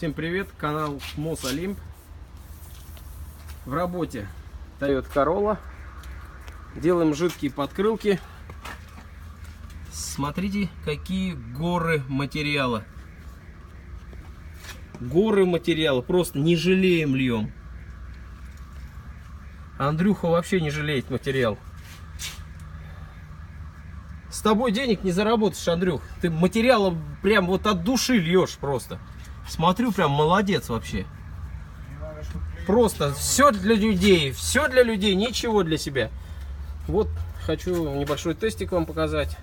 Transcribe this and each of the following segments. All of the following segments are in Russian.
Всем привет, канал Мосолимп. В работе Toyota Corolla. Делаем жидкие подкрылки. Смотрите, какие горы материала. Горы материала, просто не жалеем, льем. Андрюха вообще не жалеет материал. С тобой денег не заработаешь, Андрюх. Ты материала прям вот от души льешь просто. Смотрю, прям молодец вообще. Просто все для людей, ничего для себя. Вот хочу небольшой тестик вам показать.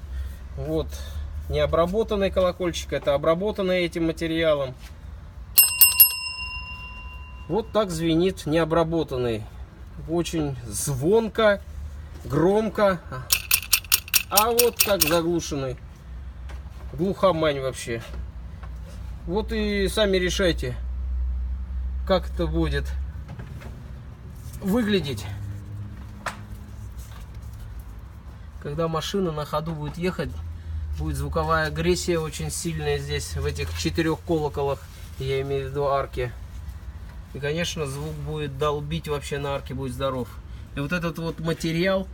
Вот необработанный колокольчик, это обработанный этим материалом. Вот так звенит необработанный. Очень звонко, громко. А вот как заглушенный. Глухомань вообще. Вот и сами решайте, как это будет выглядеть, когда машина на ходу будет ехать. Будет звуковая агрессия очень сильная здесь, в этих 4 колоколах, я имею в виду арки. И, конечно, звук будет долбить вообще на арке, будет здоров. И вот этот вот материал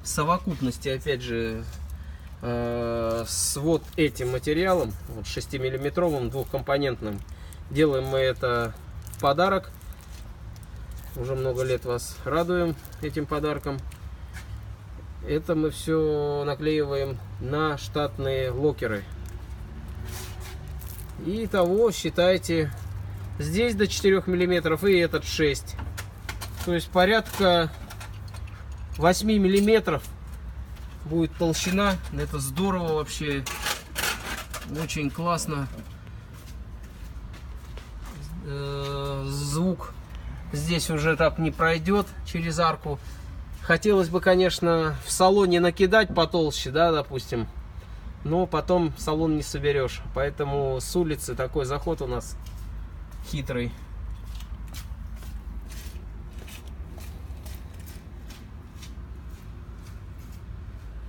в совокупности, опять же, с вот этим материалом, вот 6-миллиметровым двухкомпонентным, делаем мы это в подарок. Уже много лет вас радуем этим подарком. Это мы все наклеиваем на штатные локеры. И того, считайте, здесь до 4 миллиметров и этот 6. То есть порядка 8 миллиметров будет толщина. Это здорово вообще. Очень классно. Звук здесь уже так не пройдет через арку. Хотелось бы, конечно, в салоне накидать потолще, да, допустим. Но потом салон не соберешь. Поэтому с улицы такой заход у нас хитрый.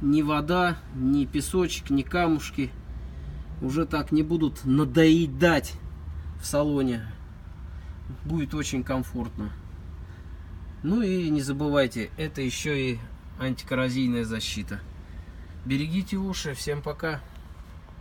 Ни вода, ни песочек, ни камушки уже так не будут надоедать в салоне. Будет очень комфортно. Ну и не забывайте, это еще и антикоррозийная защита. Берегите уши. Всем пока.